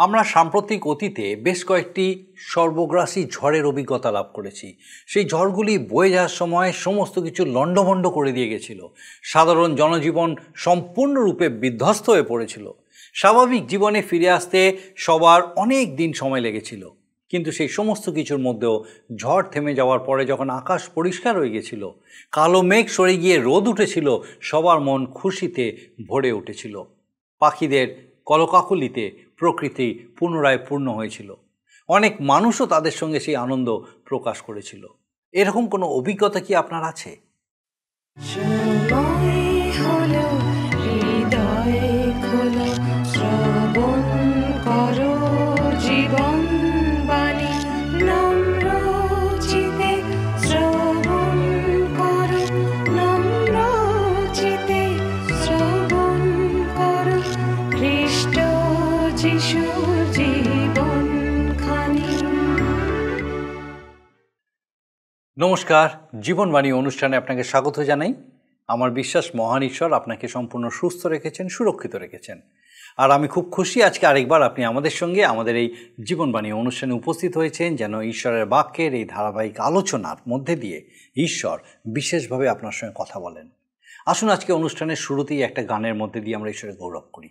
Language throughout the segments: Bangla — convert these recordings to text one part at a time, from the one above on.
আমরা সাম্প্রতিক অতীতে বেশ কয়েকটি সর্বগ্রাসী ঝড়ের অভিজ্ঞতা লাভ করেছি। সেই ঝড়গুলি বয়ে যাওয়ার সময় সমস্ত কিছু লণ্ডভণ্ড করে দিয়ে গেছিল। সাধারণ জনজীবন সম্পূর্ণরূপে বিধ্বস্ত হয়ে পড়েছিল। স্বাভাবিক জীবনে ফিরে আসতে সবার অনেক দিন সময় লেগেছিল। কিন্তু সেই সমস্ত কিছুর মধ্যেও ঝড় থেমে যাওয়ার পরে যখন আকাশ পরিষ্কার হয়ে গেছিল, কালো মেঘ সরে গিয়ে রোদ উঠেছিল, সবার মন খুশিতে ভরে উঠেছিল। পাখিদের কলকাকলিতে প্রকৃতি পুনরায় পূর্ণ হয়েছিল। অনেক মানুষও তাদের সঙ্গে সেই আনন্দ প্রকাশ করেছিল। এরকম কোনো অভিজ্ঞতা কি আপনার আছে? নমস্কার, জীবনবাণী অনুষ্ঠানে আপনাকে স্বাগত জানাই। আমার বিশ্বাস মহান ঈশ্বর আপনাকে সম্পূর্ণ সুস্থ রেখেছেন, সুরক্ষিত রেখেছেন। আর আমি খুব খুশি আজকে আরেকবার আপনি আমাদের সঙ্গে আমাদের এই জীবনবাণী অনুষ্ঠানে উপস্থিত হয়েছেন, যেন ঈশ্বরের বাক্যের এই ধারাবাহিক আলোচনার মধ্যে দিয়ে ঈশ্বর বিশেষভাবে আপনার সঙ্গে কথা বলেন। আসুন আজকে অনুষ্ঠানের শুরুতেই একটা গানের মধ্যে দিয়ে আমরা ঈশ্বরের গৌরব করি।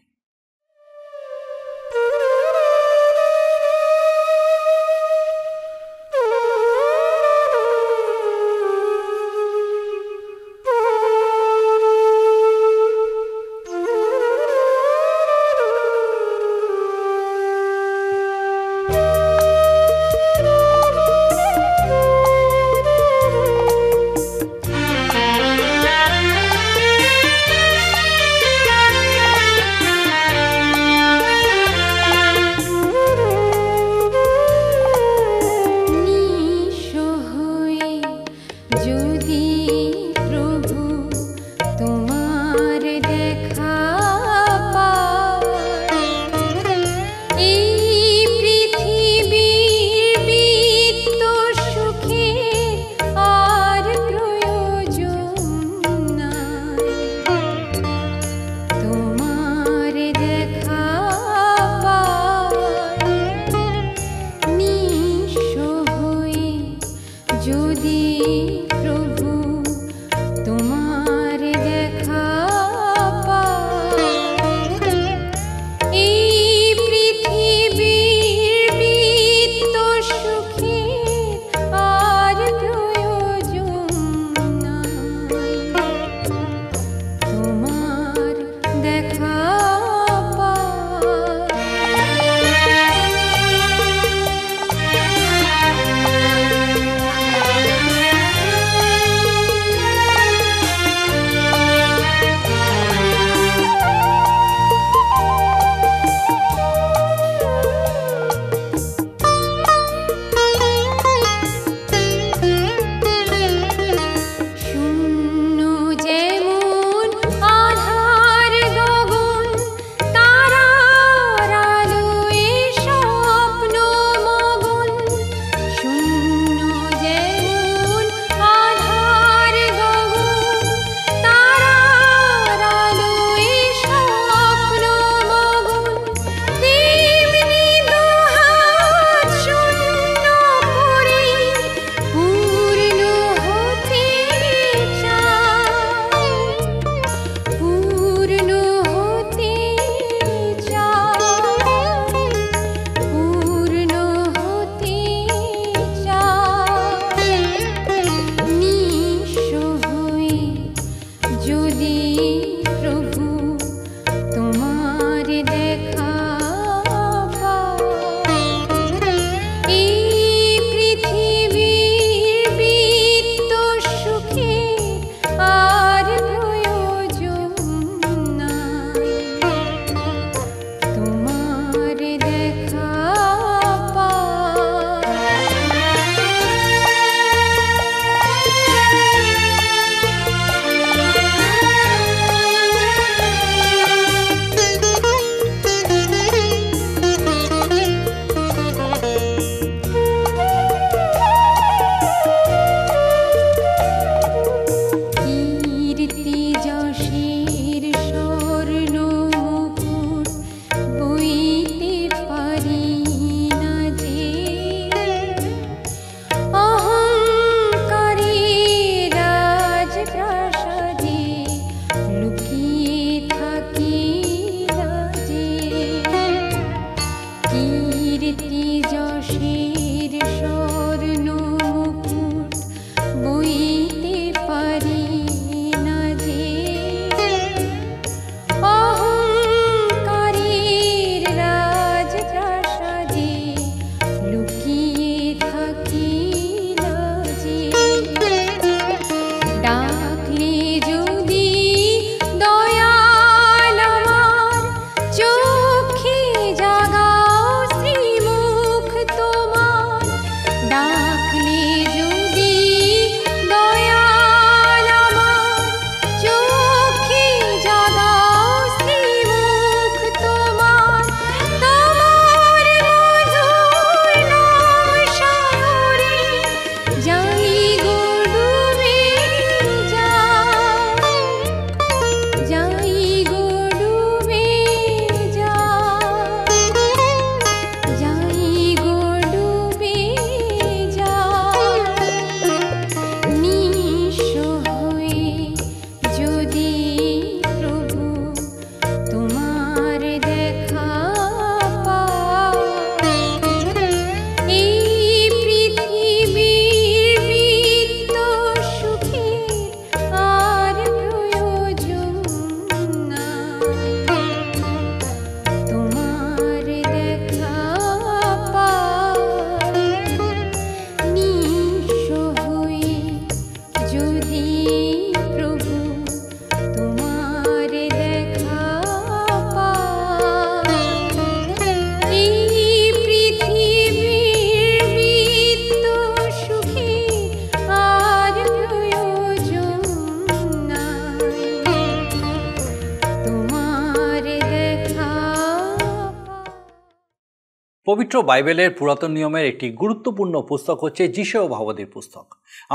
পবিত্র বাইবেলের পুরাতন নিয়মের একটি গুরুত্বপূর্ণ পুস্তক হচ্ছে যিশয় ও ভাববাদীর পুস্তক।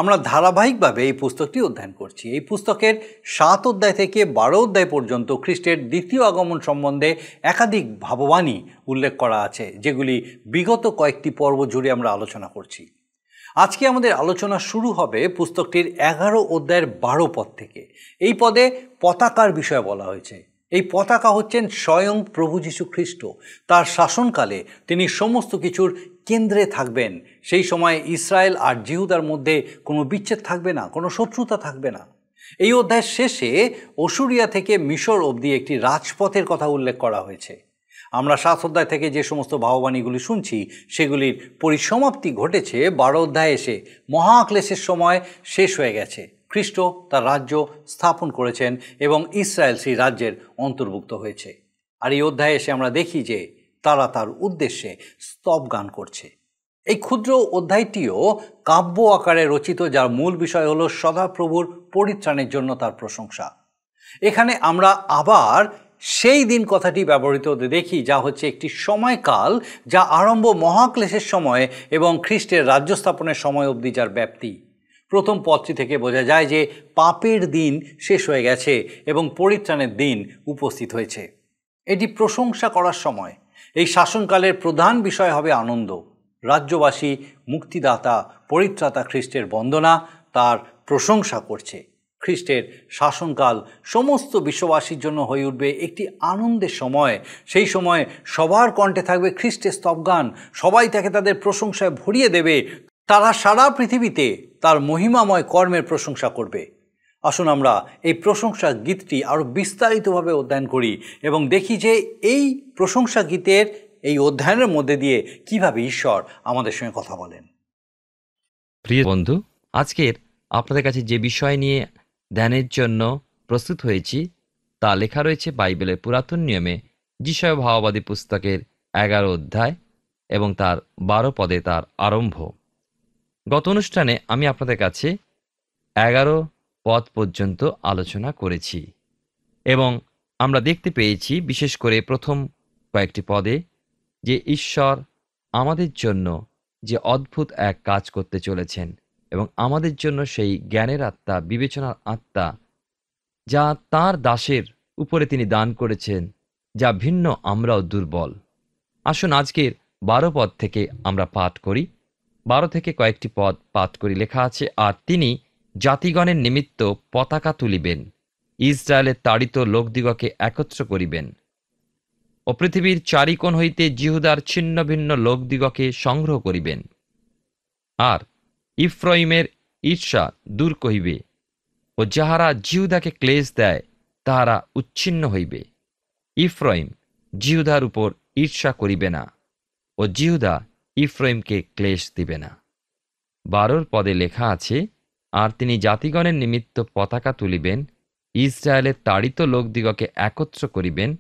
আমরা ধারাবাহিকভাবে এই পুস্তকটি অধ্যয়ন করছি। এই পুস্তকের 7 অধ্যায় থেকে 12 অধ্যায় পর্যন্ত খ্রিস্টের দ্বিতীয় আগমন সম্বন্ধে একাধিক ভাববাণী উল্লেখ করা আছে, যেগুলি বিগত কয়েকটি পর্ব জুড়ে আমরা আলোচনা করছি। আজকে আমাদের আলোচনা শুরু হবে পুস্তকটির 11 অধ্যায়ের 12 পদ থেকে। এই পদে পতাকার বিষয়ে বলা হয়েছে। এই পতাকা হচ্ছেন স্বয়ং প্রভু যীশু খ্রিস্ট। তার শাসনকালে তিনি সমস্ত কিছুর কেন্দ্রে থাকবেন। সেই সময় ইসরায়েল আর জিহুদার মধ্যে কোনো বিচ্ছেদ থাকবে না, কোনো শত্রুতা থাকবে না। এই অধ্যায়ের শেষে অসুরিয়া থেকে মিশর অবধি একটি রাজপথের কথা উল্লেখ করা হয়েছে। আমরা 7 অধ্যায় থেকে যে সমস্ত ভাববাণীগুলি শুনছি সেগুলির পরিসমাপ্তি ঘটেছে 12 অধ্যায়ে এসে। মহাক্লেশের সময় শেষ হয়ে গেছে। খ্রিস্ট তার রাজ্য স্থাপন করেছেন এবং ইসরায়েল সেই রাজ্যের অন্তর্ভুক্ত হয়েছে। আর এই অধ্যায়ে এসে আমরা দেখি যে তারা তার উদ্দেশ্যে স্তব গান করছে। এই ক্ষুদ্র অধ্যায়টিও কাব্য আকারে রচিত, যার মূল বিষয় হলো সদাপ্রভুর পরিত্রাণের জন্য তার প্রশংসা। এখানে আমরা আবার সেই দিন কথাটি ব্যবহৃত হতে দেখি, যা হচ্ছে একটি সময়কাল যা আরম্ভ মহাক্লেশের সময় এবং খ্রিস্টের রাজ্য স্থাপনের সময় অবধি, যার ব্যাপ্তি। প্রথম পদটি থেকে বোঝা যায় যে পাপের দিন শেষ হয়ে গেছে এবং পরিত্রাণের দিন উপস্থিত হয়েছে। এটি প্রশংসা করার সময়। এই শাসনকালের প্রধান বিষয় হবে আনন্দ। রাজ্যবাসী মুক্তিদাতা পরিত্রাতা খ্রিস্টের বন্দনা, তার প্রশংসা করছে। খ্রিস্টের শাসনকাল সমস্ত বিশ্ববাসীর জন্য হয়ে উঠবে একটি আনন্দের সময়। সেই সময় সবার কণ্ঠে থাকবে খ্রিস্টের স্তবগান। সবাই তাকে তাদের প্রশংসায় ভরিয়ে দেবে। তারা সারা পৃথিবীতে তার মহিমাময় কর্মের প্রশংসা করবে। আসুন আমরা এই প্রশংসা গীতটি আরও বিস্তারিতভাবে অধ্যয়ন করি এবং দেখি যে এই প্রশংসা গীতের এই অধ্যয়নের মধ্যে দিয়ে কিভাবে ঈশ্বর আমাদের সঙ্গে কথা বলেন। প্রিয় বন্ধু, আজকের আপনাদের কাছে যে বিষয় নিয়ে ধ্যানের জন্য প্রস্তুত হয়েছি তা লেখা রয়েছে বাইবেলের পুরাতন নিয়মে যিশয় ভাববাদী পুস্তকের 11 অধ্যায় এবং তার 12 পদে তার আরম্ভ। গত অনুষ্ঠানে আমি আপনাদের কাছে 11 পদ পর্যন্ত আলোচনা করেছি এবং আমরা দেখতে পেয়েছি, বিশেষ করে প্রথম কয়েকটি পদে, যে ঈশ্বর আমাদের জন্য যে অদ্ভুত এক কাজ করতে চলেছেন এবং আমাদের জন্য সেই জ্ঞানের আত্মা, বিবেচনার আত্মা, যা তাঁর দাসের উপরে তিনি দান করেছেন, যা ভিন্ন আমরাও দুর্বল। আসুন আজকের 12 পদ থেকে আমরা পাঠ করি। 12 থেকে কয়েকটি পদ পাঠ করি। লেখা আছে, আর তিনি জাতিগণের নিমিত্ত পতাকা তুলিবেন, ইসরায়েলের তাড়িত লোকদিগকে একত্র করিবেন ও পৃথিবীর চারিকোণ হইতে জিহুদার ছিন্ন ভিন্ন লোকদিগকে সংগ্রহ করিবেন। আর ইফ্রাইমের ঈর্ষা দূর করিবে ও যাহারা জিহুদাকে ক্লেশ দেয় তাহারা উচ্ছিন্ন হইবে। ইফ্রাইম জিহুদার উপর ঈর্ষা করিবে না ও জিহুদা ইফ্রাইমকে ক্লেশ দিবে না। 12 পদে লেখা আছে, আর তিনি জাতিগণের নিমিত্ত পতাকা তুলিবেন, ইসরায়েলের তাড়িত লোকদিগকে একত্র করিবেন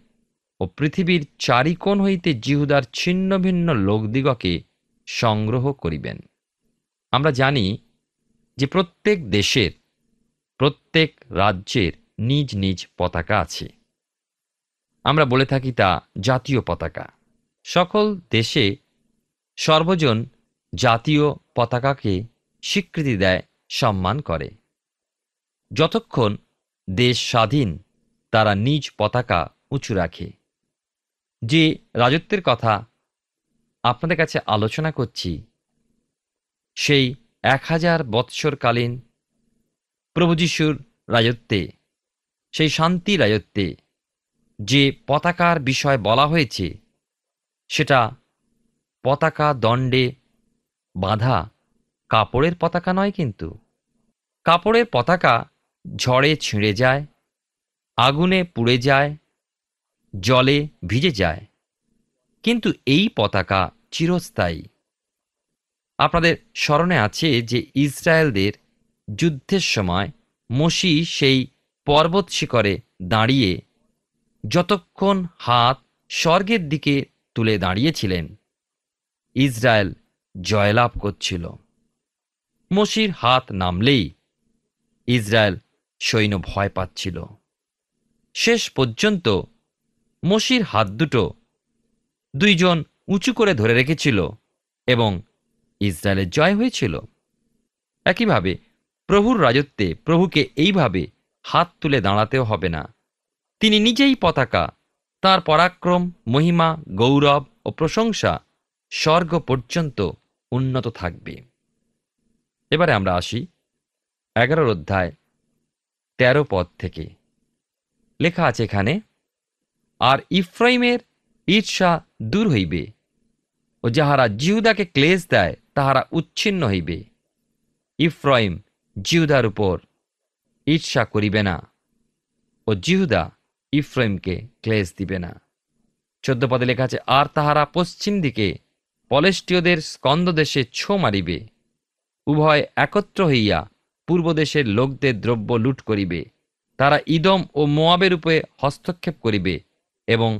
ও পৃথিবীর চারিকোণ হইতে জিহুদার ছিন্ন ভিন্ন লোকদিগকে সংগ্রহ করিবেন। আমরা জানি যে প্রত্যেক দেশের, প্রত্যেক রাজ্যের নিজ নিজ পতাকা আছে। আমরা বলে থাকি তা জাতীয় পতাকা। সকল দেশে সর্বজন জাতীয় পতাকাকে স্বীকৃতি দেয়, সম্মান করে। যতক্ষণ দেশ স্বাধীন তারা নিজ পতাকা উঁচু রাখে। যে রাজত্বের কথা আপনাদের কাছে আলোচনা করছি, সেই 1000 বৎসরকালীন প্রভু যিশুর রাজত্বে, সেই শান্তি রাজত্বে যে পতাকার বিষয় বলা হয়েছে, সেটা পতাকা দণ্ডে বাঁধা কাপড়ের পতাকা নয়। কিন্তু কাপড়ের পতাকা ঝড়ে ছিঁড়ে যায়, আগুনে পুড়ে যায়, জলে ভিজে যায়, কিন্তু এই পতাকা চিরস্থায়ী। আপনাদের স্মরণে আছে যে ইসরায়েলদের যুদ্ধের সময় মোশি সেই পর্বত শিখরে দাঁড়িয়ে যতক্ষণ হাত স্বর্গের দিকে তুলে দাঁড়িয়েছিলেন, ইসরায়েল জয়লাভ করছিল। মোশির হাত নামলেই ইসরায়েল সৈন্য ভয় পাচ্ছিল। শেষ পর্যন্ত মোশির হাত দুটো 2 জন উঁচু করে ধরে রেখেছিল এবং ইসরায়েলের জয় হয়েছিল। একইভাবে প্রভুর রাজত্বে প্রভুকে এইভাবে হাত তুলে দাঁড়াতেও হবে না। তিনি নিজেই পতাকা, তার পরাক্রম, মহিমা, গৌরব ও প্রশংসা স্বর্গ পর্যন্ত উন্নত থাকবে। এবারে আমরা আসি 11 অধ্যায় 13 পদ থেকে। লেখা আছে এখানে, আর ইফ্রাইমের ঈর্ষা দূর হইবে, ও যাহারা জিহুদাকে ক্লেশ দেয় তাহারা উচ্ছিন্ন হইবে। ইফ্রাইম জিহুদার উপর ঈর্ষা করিবে না, ও জিহুদা ইফ্রাইমকে ক্লেশ দিবে না। 14 পদে লেখা আছে, আর তাহারা পশ্চিম দিকে পলেষ্টীয়দের স্কন্দদেশে ছো মারিবে। উভয় একত্র হইয়া পূর্ব দেশের লোকদের দ্রব্য লুট করিবে। তারা ইদম ও মোয়াবের উপরে হস্তক্ষেপ করিবে এবং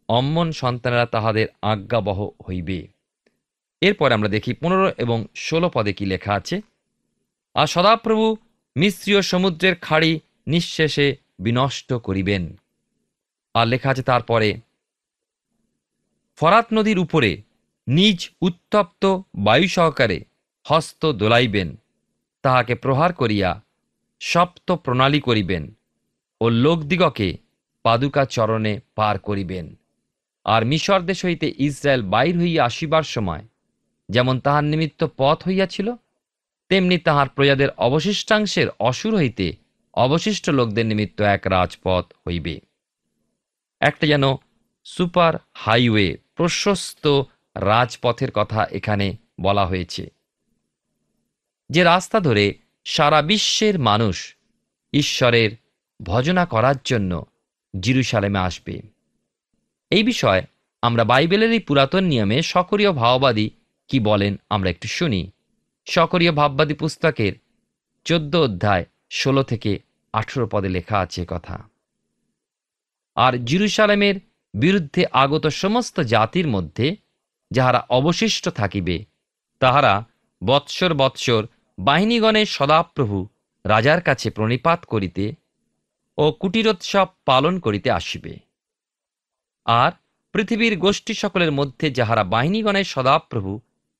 অম্মন সন্তানেরা তাহাদের আজ্ঞাবহ হইবে। এরপর আমরা দেখি 15 এবং 16 পদে কি লেখা আছে। আর সদাপ্রভু মিশ্রীয় সমুদ্রের খাড়ি নিঃশেষে বিনষ্ট করিবেন। আর লেখা আছে তারপরে, ফরাত নদীর উপরে নিজ উত্তপ্ত বায়ু সহকারে হস্ত দোলাইবেন, তাহাকে প্রহার করিয়া সপ্ত প্রণালী করিবেন ও লোকদিগকে পাদুকা চরণে পার করিবেন। আর মিশর দেশ হইতে ইসরায়েল বাইর হইয়া আসিবার সময় যেমন তাহার নিমিত্ত পথ হইয়াছিল, তেমনি তাহার প্রজাদের অবশিষ্টাংশের অসুর হইতে অবশিষ্ট লোকদের নিমিত্ত এক রাজপথ হইবে। একটা যেন সুপার হাইওয়ে, প্রশস্ত রাজপথের কথা এখানে বলা হয়েছে, যে রাস্তা ধরে সারা বিশ্বের মানুষ ঈশ্বরের ভজনা করার জন্য জেরুজালেমে আসবে। এই বিষয়ে আমরা বাইবেলের এই পুরাতন নিয়মে সকরীয় ভাববাদী কি বলেন আমরা একটু শুনি। সকরীয় ভাববাদী পুস্তকের 14 অধ্যায় 16 থেকে 18 পদে লেখা আছে কথা। আর জেরুজালেমের বিরুদ্ধে আগত সমস্ত জাতির মধ্যে যাহারা অবশিষ্ট থাকিবে, তাহারা বৎসর বৎসর বাহিনীগণের সদাপ্রভু রাজার কাছে প্রণিপাত করিতে ও কুটিরোৎসব পালন করিতে আসিবে। আর পৃথিবীর গোষ্ঠী সকলের মধ্যে যাহারা বাহিনীগণের সদাপ্রভু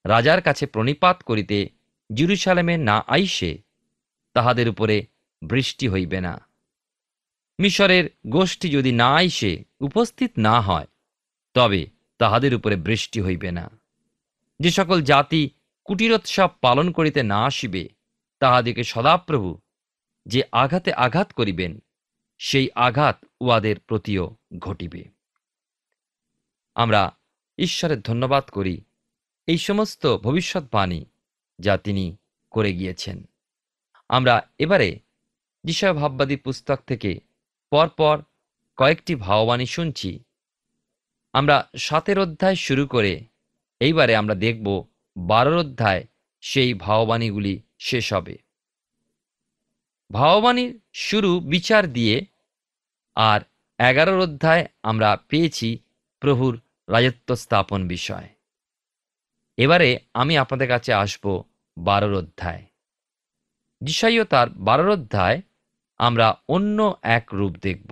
রাজার কাছে প্রণিপাত করিতে জেরুজালেমে না আইসে, তাহাদের উপরে বৃষ্টি হইবে না। মিশরের গোষ্ঠী যদি না আইসে উপস্থিত না হয়, তবে তাহাদের উপরে বৃষ্টি হইবে না। যে সকল জাতি কুটিরোৎসব পালন করিতে না আসিবে, তাহাদিকে সদাপ্রভু যে আঘাতে আঘাত করিবেন, সেই আঘাত উহাদের প্রতিও ঘটিবে। আমরা ঈশ্বরের ধন্যবাদ করি এই সমস্ত ভবিষ্যৎবাণী যা তিনি করে গিয়েছেন। আমরা এবারে যিশায়া ভাববাদী পুস্তক থেকে পরপর কয়েকটি ভাববাণী শুনছি। আমরা 7 অধ্যায় শুরু করে এইবারে আমরা দেখব 12 অধ্যায় সেই ভাববাণীগুলি শেষ হবে। ভাববাণীর শুরু বিচার দিয়ে, আর 11 অধ্যায় আমরা পেয়েছি প্রভুর রাজত্ব স্থাপন বিষয়। এবারে আমি আপনাদের কাছে আসব 12 অধ্যায়। যিশাইও তার 12 অধ্যায় আমরা অন্য এক রূপ দেখব।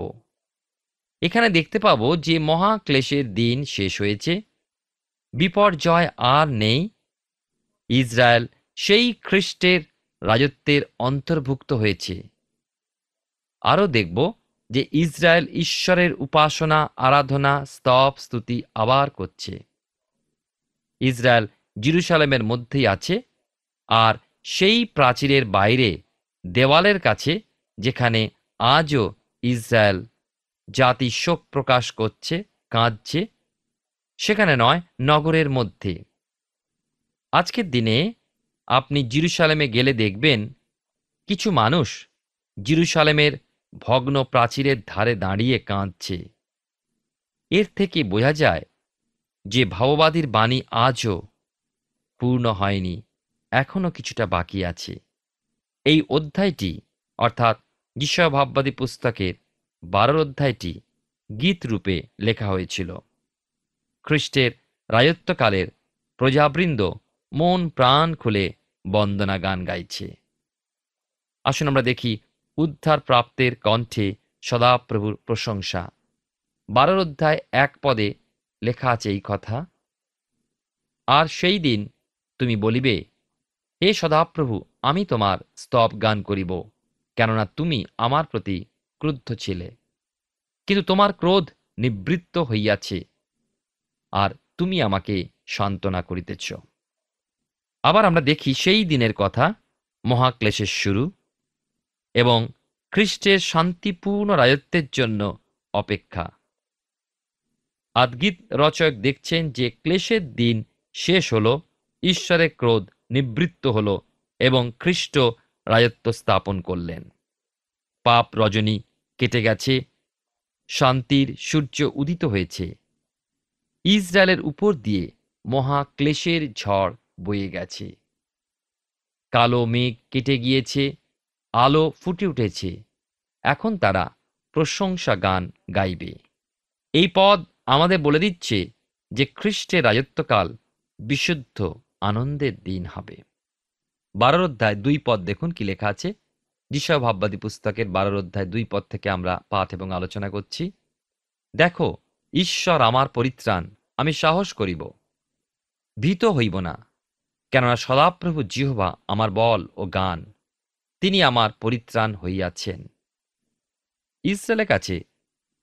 এখানে দেখতে পাবো যে মহাক্লেশের দিন শেষ হয়েছে, বিপর্যয় আর নেই। ইসরায়েল সেই খ্রিস্টের রাজত্বের অন্তর্ভুক্ত হয়েছে। আরও দেখব যে ইসরায়েল ঈশ্বরের উপাসনা, আরাধনা, স্তব, স্তুতি আবার করছে। ইসরায়েল জেরুজালেমের মধ্যেই আছে, আর সেই প্রাচীরের বাইরে দেওয়ালের কাছে, যেখানে আজও ইসরায়েল জাতি শোক প্রকাশ করছে, কাঁদছে, সেখানে নয়, নগরের মধ্যে। আজকের দিনে আপনি জেরুজালেমে গেলে দেখবেন কিছু মানুষ জেরুজালেমের ভগ্ন প্রাচীরের ধারে দাঁড়িয়ে কাঁদছে। এর থেকে বোঝা যায় যে ভাববাদীর বাণী আজও পূর্ণ হয়নি, এখনও কিছুটা বাকি আছে। এই অধ্যায়টি অর্থাৎ যিশায়া ভাববাদী পুস্তকের 12 অধ্যায়টি গীত রূপে লেখা হয়েছিল। খ্রিস্টের রাজত্বকালের প্রজাবৃন্দ মন প্রাণ খুলে বন্দনা গান গাইছে। আসুন আমরা দেখি উদ্ধার প্রাপ্তের কণ্ঠে সদাপ্রভুর প্রশংসা। 12 অধ্যায় 1 পদে লেখা আছে এই কথা, আর সেই দিন তুমি বলিবে, হে সদাপ্রভু, আমি তোমার স্তব গান করিব, কেননা তুমি আমার প্রতি ক্রুদ্ধ ছিলে, কিন্তু তোমার ক্রোধ নিবৃত্ত হইয়াছে, আর তুমি আমাকে সান্ত্বনা করিতেছ। আবার আমরা দেখি সেই দিনের কথা, মহাক্লেশের শুরু এবং খ্রিস্টের শান্তিপূর্ণ রাজত্বের জন্য অপেক্ষা। আদ্গীত রচয়ক দেখছেন যে ক্লেশের দিন শেষ হল, ঈশ্বরের ক্রোধ নিবৃত্ত হল এবং খ্রিস্ট রাজত্ব স্থাপন করলেন। পাপ রজনী কেটে গেছে, শান্তির সূর্য উদিত হয়েছে। ইসরায়েলের উপর দিয়ে মহাক্লেশের ঝড় বয়ে গেছে। কালো মেঘ কেটে গিয়েছে, আলো ফুটে উঠেছে। এখন তারা প্রশংসা গান গাইবে। এই পদ আমাদের বলে দিচ্ছে যে খ্রিস্টের রাজত্বকাল বিশুদ্ধ আনন্দের দিন হবে। 12 অধ্যায় 2 পদ দেখুন কি লেখা আছে। যিশায়া ভাববাদী পুস্তকের 12 অধ্যায় 2 পদ থেকে আমরা পাঠ এবং আলোচনা করছি। দেখো, ঈশ্বর আমার পরিত্রাণ, আমি সাহস করিব, ভীত হইব না, কেননা সদাপ্রভু জিহোবা আমার বল ও গান, তিনি আমার পরিত্রাণ হইয়াছেন। ইসরায়েলের কাছে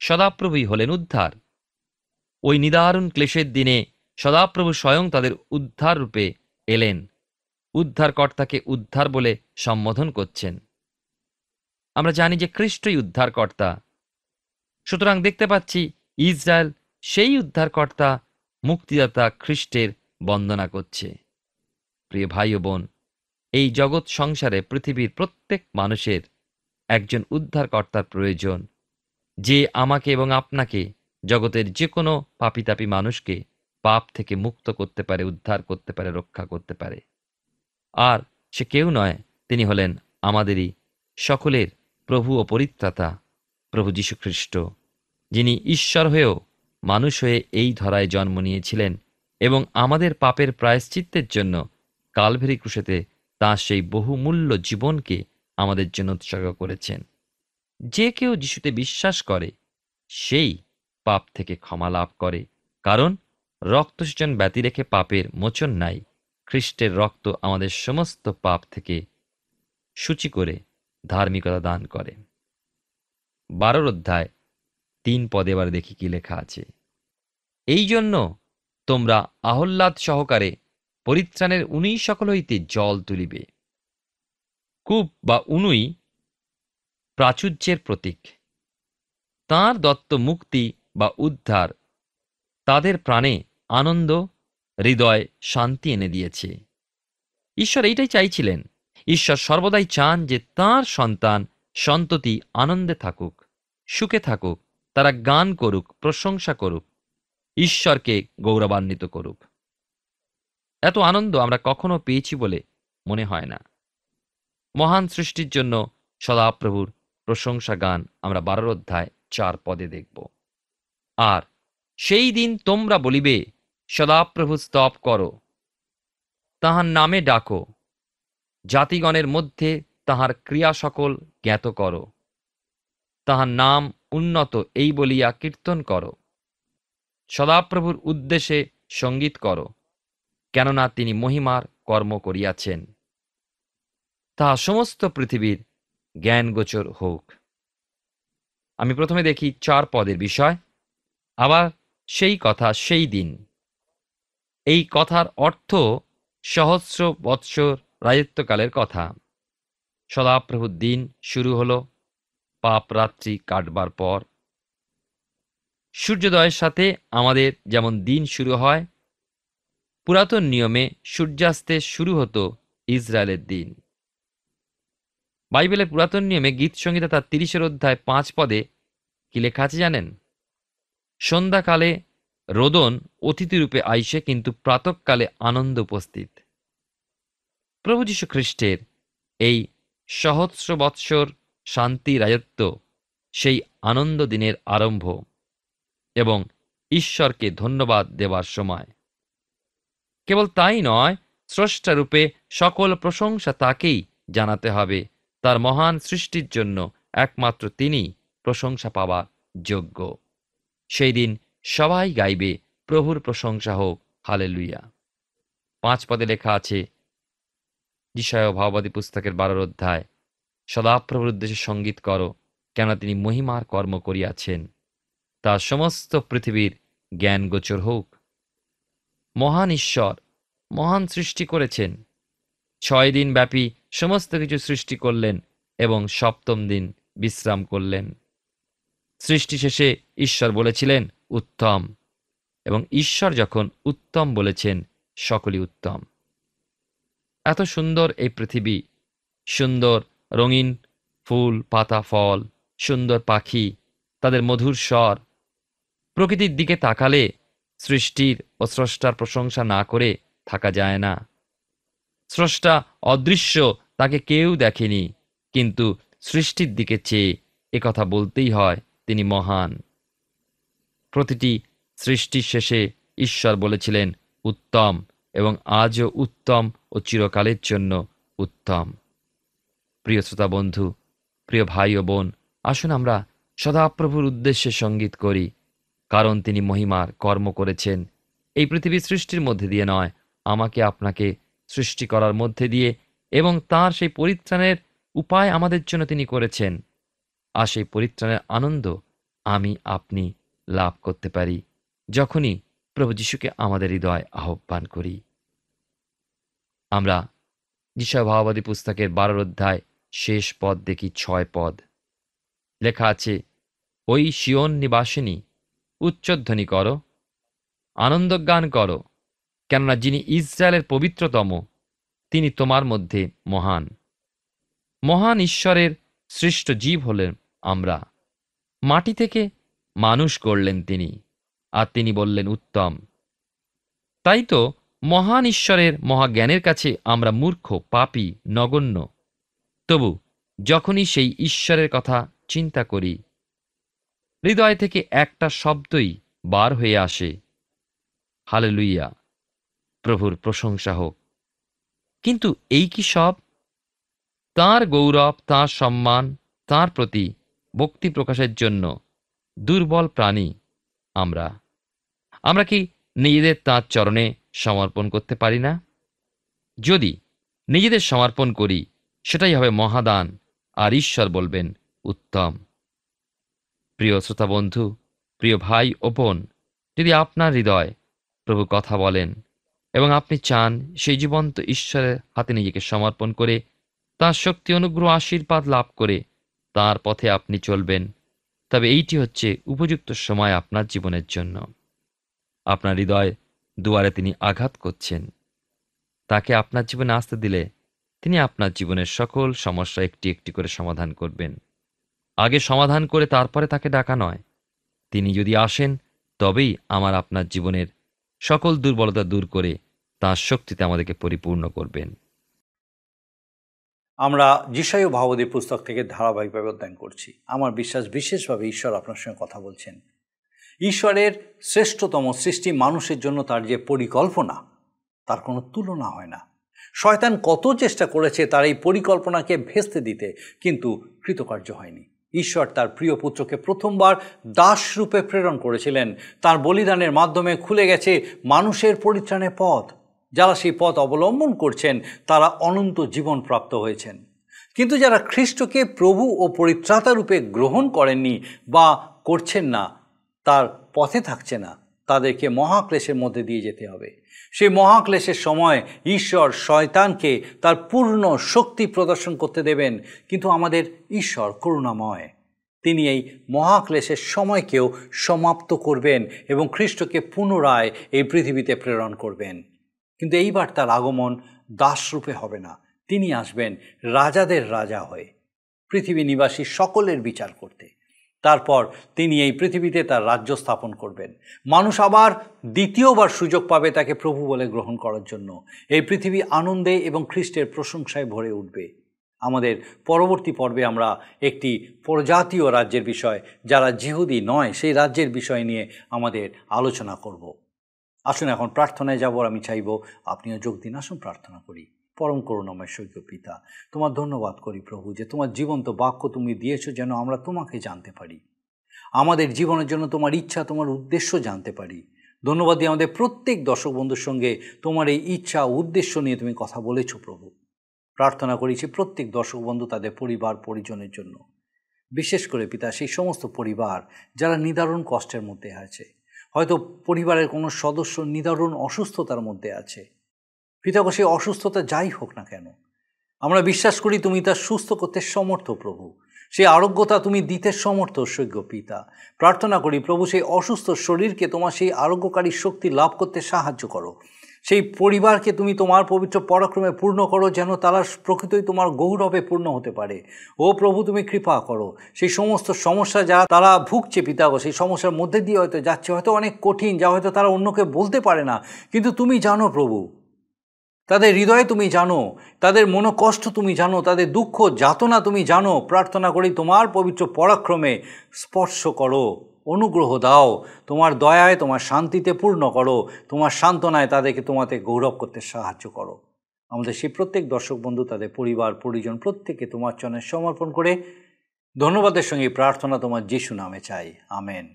সদাপ্রভুই হলেন উদ্ধার। ওই নিদারুণ ক্লেশের দিনে সদাপ্রভু স্বয়ং তাদের উদ্ধার রূপে এলেন, উদ্ধারকর্তাকে উদ্ধার বলে সম্বোধন করছেন। আমরা জানি যে খ্রিস্টই উদ্ধারকর্তা। সুতরাং দেখতে পাচ্ছি ইসরায়েল সেই উদ্ধারকর্তা, মুক্তিদাতা খ্রিস্টের বন্দনা করছে। প্রিয় ভাই ও বোন, এই জগৎ সংসারে পৃথিবীর প্রত্যেক মানুষের একজন উদ্ধারকর্তার প্রয়োজন, যে আমাকে এবং আপনাকে, জগতের যে কোনো পাপীতাপী মানুষকে পাপ থেকে মুক্ত করতে পারে, উদ্ধার করতে পারে, রক্ষা করতে পারে। আর সে কেউ নয়, তিনি হলেন আমাদেরই সকলের প্রভু ও পরিত্রাতা, প্রভু যীশু খ্রিস্ট, যিনি ঈশ্বর হয়েও মানুষ হয়ে এই ধরায় জন্ম নিয়েছিলেন এবং আমাদের পাপের প্রায়শ্চিত্তের জন্য কালভেরি ক্রুশেতে তাঁর সেই বহুমূল্য জীবনকে আমাদের জন্য উৎসর্গ করেছেন। যে কেউ যিশুতে বিশ্বাস করে সেই পাপ থেকে ক্ষমা লাভ করে, কারণ রক্তসেচন ব্যতি রেখে পাপের মোচন নাই। খ্রিস্টের রক্ত আমাদের সমস্ত পাপ থেকে সূচি করে ধার্মিকতা দান করে। 12 অধ্যায় 3 পদে এবার দেখি কি লেখা আছে। এই জন্য তোমরা আহ্লাদ সহকারে পরিত্রাণের উনুই সকল হইতে জল তুলিবে। কূপ বা উনুই প্রাচুর্যের প্রতীক। তাঁর দত্ত মুক্তি বা উদ্ধার তাদের প্রাণে আনন্দ, হৃদয় শান্তি এনে দিয়েছে। ঈশ্বর এইটাই চাইছিলেন। ঈশ্বর সর্বদাই চান যে তাঁর সন্তান সন্ততি আনন্দে থাকুক, সুখে থাকুক, তারা গান করুক, প্রশংসা করুক, ঈশ্বরকে গৌরবান্বিত করুক। এত আনন্দ আমরা কখনো পেয়েছি বলে মনে হয় না। মহান সৃষ্টির জন্য সদাপ্রভুর প্রশংসা গান আমরা 12 অধ্যায় 4 পদে দেখব। আর সেই দিন তোমরা বলিবে, সদাপ্রভু স্তব করো, তাহার নামে ডাকো, জাতিগণের মধ্যে তাহার ক্রিয়া সকল জ্ঞাত করো, তাহার নাম উন্নত এই বলিয়া কীর্তন করো, সদাপ্রভুর উদ্দেশ্যে সঙ্গীত করো, কেননা তিনি মহিমার কর্ম করিয়াছেন, তাহা সমস্ত পৃথিবীর জ্ঞানগোচর হোক। আমি প্রথমে দেখি 4 পদের বিষয়। আবার সেই কথা, সেই দিন। এই কথার অর্থ সহস্র বৎসর রাজত্বকালের কথা। সদাপ্রভুর দিন শুরু হল পাপ রাত্রি কাটবার পর। সূর্যোদয়ের সাথে আমাদের যেমন দিন শুরু হয়, পুরাতন নিয়মে সূর্যাস্তে শুরু হতো ইসরায়েলের দিন। বাইবেলের পুরাতন নিয়মে গীত সংহিতা তার 30 অধ্যায় 5 পদে কি লেখা আছে জানেন? সন্ধ্যাকালে রোদন অতিথিরূপে আইসে, কিন্তু প্রাতঃকালে আনন্দ উপস্থিত। প্রভু যীশু খ্রিস্টের এই সহস্র বৎসর শান্তি রাজত্ব সেই আনন্দ দিনের আরম্ভ এবং ঈশ্বরকে ধন্যবাদ দেবার সময়। কেবল তাই নয়, স্রষ্টারূপে সকল প্রশংসা তাকেই জানাতে হবে। তার মহান সৃষ্টির জন্য একমাত্র তিনি প্রশংসা পাওয়ার যোগ্য। সেই দিন সবাই গাইবে, প্রভুর প্রশংসা হোক, হালেলুয়া। 5 পদে লেখা আছে, যিশায়া ভাববাদী পুস্তকের 12 অধ্যায়, সদাপ্রভুর উদ্দেশ্যে সঙ্গীত করো, কেন তিনি মহিমার কর্ম করিয়াছেন, তার সমস্ত পৃথিবীর জ্ঞান গোচর হোক। মহান ঈশ্বর মহান সৃষ্টি করেছেন। 6 দিন ব্যাপী সমস্ত কিছু সৃষ্টি করলেন এবং সপ্তম দিন বিশ্রাম করলেন। সৃষ্টি শেষে ঈশ্বর বলেছিলেন উত্তম, এবং ঈশ্বর যখন উত্তম বলেছেন, সকলই উত্তম। এত সুন্দর এই পৃথিবী, সুন্দর রঙিন ফুল পাতা ফল, সুন্দর পাখি, তাদের মধুর স্বর। প্রকৃতির দিকে তাকালে সৃষ্টির ও স্রষ্টার প্রশংসা না করে থাকা যায় না। স্রষ্টা অদৃশ্য, তাকে কেউ দেখেনি, কিন্তু সৃষ্টির দিকে চেয়ে একথা বলতেই হয়, তিনি মহান। প্রতিটি সৃষ্টির শেষে ঈশ্বর বলেছিলেন উত্তম, এবং আজও উত্তম ও চিরকালের জন্য উত্তম। প্রিয় শ্রোতা বন্ধু, প্রিয় ভাই ও বোন, আসুন আমরা সদাপ্রভুর উদ্দেশ্যে সঙ্গীত করি, কারণ তিনি মহিমার কর্ম করেছেন। এই পৃথিবী সৃষ্টির মধ্যে দিয়ে নয়, আমাকে আপনাকে সৃষ্টি করার মধ্যে দিয়ে, এবং তার সেই পরিত্রাণের উপায় আমাদের জন্য তিনি করেছেন। আর সেই পরিত্রাণের আনন্দ আমি আপনি লাভ করতে পারি যখনই প্রভু যীশুকে আমাদের হৃদয় আহ্বান করি। আমরা যিশায়া ভাববাদী পুস্তকের 12 অধ্যায় শেষ পদ দেখি, 6 পদ লেখা আছে, ওই সিয়ন নিবাসিনী উচ্চধ্বনি করো, আনন্দগান করো, কেননা যিনি ইসরায়েলের পবিত্রতম, তিনি তোমার মধ্যে মহান। মহান ঈশ্বরের সৃষ্ট জীব হলেন আমরা। মাটি থেকে মানুষ করলেন তিনি, আর তিনি বললেন উত্তম। তাই তো মহান ঈশ্বরের মহাজ্ঞানের কাছে আমরা মূর্খ, পাপী, নগণ্য। তবু যখনই সেই ঈশ্বরের কথা চিন্তা করি, হৃদয় থেকে একটা শব্দই বার হয়ে আসে, হালেলুইয়া, প্রভুর প্রশংসা হোক। কিন্তু এই কি সব? তাঁর গৌরব, তাঁর সম্মান, তাঁর প্রতি ভক্তি প্রকাশের জন্য দুর্বল প্রাণী আমরা কি নিজেদের তাঁর চরণে সমর্পণ করতে পারি না? যদি নিজেদের সমর্পণ করি, সেটাই হবে মহাদান, আর ঈশ্বর বলবেন উত্তম। প্রিয় শ্রোতা বন্ধু, প্রিয় ভাই ও বোন, যদি আপনার হৃদয় প্রভু কথা বলেন এবং আপনি চান সেই জীবন্ত ঈশ্বরের হাতে নিজেকে সমর্পণ করে তাঁর শক্তি, অনুগ্রহ, আশীর্বাদ লাভ করে তাঁর পথে আপনি চলবেন, তবে এইটি হচ্ছে উপযুক্ত সময় আপনার জীবনের জন্য। আপনার হৃদয় দুয়ারে তিনি আঘাত করছেন। তাকে আপনার জীবনে আসতে দিলে তিনি আপনার জীবনের সকল সমস্যা একটি একটি করে সমাধান করবেন। আগে সমাধান করে তারপরে তাকে ডাকা নয়। তিনি যদি আসেন, তবেই আমার আপনার জীবনের সকল দুর্বলতা দূর করে তাঁর শক্তিতে আমাদেরকে পরিপূর্ণ করবেন। আমরা যিশায়া ভাববাদীর পুস্তক থেকে ধারাবাহিকভাবে অধ্যয়ন করছি। আমার বিশ্বাস বিশেষভাবে ঈশ্বর আপনার সঙ্গে কথা বলছেন। ঈশ্বরের শ্রেষ্ঠতম সৃষ্টি মানুষের জন্য তার যে পরিকল্পনা, তার কোনো তুলনা হয় না। শয়তান কত চেষ্টা করেছে তার এই পরিকল্পনাকে ভেস্তে দিতে, কিন্তু কৃতকার্য হয়নি। ঈশ্বর তার প্রিয় পুত্রকে প্রথমবার দাসরূপে প্রেরণ করেছিলেন। তার বলিদানের মাধ্যমে খুলে গেছে মানুষের পরিত্রাণের পথ। যারা সেই পথ অবলম্বন করছেন তারা অনন্ত জীবন প্রাপ্ত হয়েছেন। কিন্তু যারা খ্রিস্টকে প্রভু ও পরিত্রাতা রূপে গ্রহণ করেননি বা করছেন না, তার পথে থাকছে না, তাদেরকে মহাক্লেশের মধ্যে দিয়ে যেতে হবে। সেই মহাক্লেশের সময় ঈশ্বর শয়তানকে তার পূর্ণ শক্তি প্রদর্শন করতে দেবেন। কিন্তু আমাদের ঈশ্বর করুণাময়, তিনি এই মহাক্লেশের সময়কেও সমাপ্ত করবেন এবং খ্রিস্টকে পুনরায় এই পৃথিবীতে প্রেরণ করবেন। কিন্তু এইবার তার আগমন দাসরূপে হবে না, তিনি আসবেন রাজাদের রাজা হয়ে, পৃথিবী নিবাসী সকলের বিচার করতে। তারপর তিনি এই পৃথিবীতে তার রাজ্য স্থাপন করবেন। মানুষ আবার দ্বিতীয়বার সুযোগ পাবে তাকে প্রভু বলে গ্রহণ করার জন্য। এই পৃথিবী আনন্দে এবং খ্রিস্টের প্রশংসায় ভরে উঠবে। আমাদের পরবর্তী পর্বে আমরা একটি পরজাতীয় রাজ্যের বিষয়, যারা জিহুদি নয়, সেই রাজ্যের বিষয় নিয়ে আমাদের আলোচনা করব। আসুন এখন প্রার্থনায় যাব। আমি চাইব আপনিও যোগ দিন। আসুন প্রার্থনা করি। পরম করুণাময় স্বর্গীয় পিতা, তোমার ধন্যবাদ করি প্রভু যে তোমার জীবন্ত বাক্য তুমি দিয়েছো যেন আমরা তোমাকে জানতে পারি, আমাদের জীবনের জন্য তোমার ইচ্ছা, তোমার উদ্দেশ্য জানতে পারি। ধন্যবাদ দিই আমাদের প্রত্যেক দর্শক বন্ধুর সঙ্গে তোমার এই ইচ্ছা উদ্দেশ্য নিয়ে তুমি কথা বলেছো প্রভু। প্রার্থনা করেছি প্রত্যেক দর্শক বন্ধু তাদের পরিবার পরিজনের জন্য, বিশেষ করে পিতা সেই সমস্ত পরিবার যারা নিদারুণ কষ্টের মধ্যে আছে, হয়তো পরিবারের কোনো সদস্য নিদারুণ অসুস্থতার মধ্যে আছে। পিতাকে সেই অসুস্থতা যাই হোক না কেন, আমরা বিশ্বাস করি তুমি তার সুস্থ করতে সমর্থ প্রভু, সেই আরোগ্যতা তুমি দিতে সমর্থ সৈক্য পিতা। প্রার্থনা করি প্রভু সেই অসুস্থ শরীরকে তোমার সেই আরোগ্যকারী শক্তি লাভ করতে সাহায্য করো। সেই পরিবারকে তুমি তোমার পবিত্র পরাক্রমে পূর্ণ করো, যেন তারা প্রকৃতই তোমার গৌরবে পূর্ণ হতে পারে। ও প্রভু তুমি কৃপা করো। সেই সমস্ত সমস্যা যা তারা ভুগছে পিতা, সেই সমস্যার মধ্যে দিয়ে হয়তো যাচ্ছে, হয়তো অনেক কঠিন, যা হয়তো তারা অন্যকে বলতে পারে না, কিন্তু তুমি জানো প্রভু, তাদের হৃদয়ে তুমি জানো, তাদের মনোকষ্ট তুমি জানো, তাদের দুঃখ যাতনা তুমি জানো। প্রার্থনা করি তোমার পবিত্র পরাক্রমে স্পর্শ করো, অনুগ্রহ দাও, তোমার দয়ায় তোমার শান্তিতে পূর্ণ করো, তোমার সান্ত্বনায় তাদেরকে তোমাতে গৌরব করতে সাহায্য করো। আমাদের সেই প্রত্যেক দর্শক বন্ধু তাদের পরিবার পরিজন প্রত্যেকে তোমার চরণে সমর্পণ করে ধন্যবাদের সঙ্গে প্রার্থনা তোমার যিশু নামে চাই, আমেন।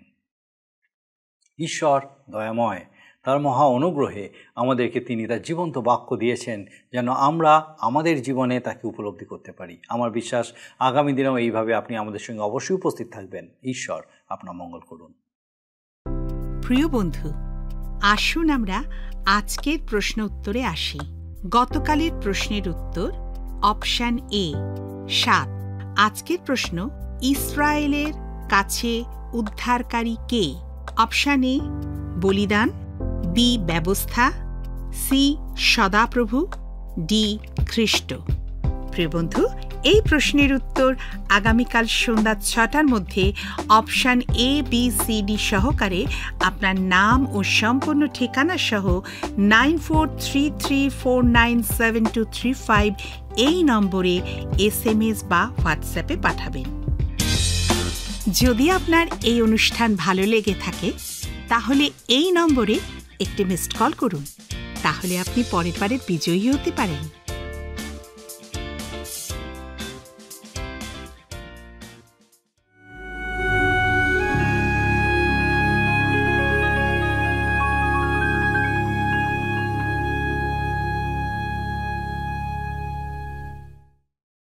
ঈশ্বর দয়াময়, তার মহা অনুগ্রহে আমাদেরকে তিনি তার জীবন্ত বাক্য দিয়েছেন যেন আমরা আমাদের জীবনে তাকে উপলব্ধি করতে পারি। আমার বিশ্বাস আগামী দিনেও এইভাবে আপনি আমাদের সঙ্গে অবশ্যই উপস্থিত থাকবেন। ঈশ্বর আপনার মঙ্গল করুন। প্রিয় বন্ধু, আসুন আমরা আজকের প্রশ্ন উত্তরে আসি। গতকালের প্রশ্নের উত্তর অপশান এ 7। আজকের প্রশ্ন, ইসরায়েলের কাছে উদ্ধারকারী কে? অপশান এ বলিদান, বি ব্যবস্থা, সি সদাপ্রভু, ডি খ্রিস্ট। প্রিয় বন্ধু, এই প্রশ্নের উত্তর আগামীকাল সন্ধ্যা 6টার মধ্যে option A B C D সহকারে আপনার নাম ও সম্পূর্ণ ঠিকানা সহ 9433497235 এই নম্বরে SMS বা হোয়াটসঅ্যাপে পাঠাবেন। যদি আপনার এই অনুষ্ঠান ভালো লেগে থাকে তাহলে এই নম্বরে একটি মিসড কল করুন, তাহলে আপনি পরের বারে বিজয়ী হতে পারেন।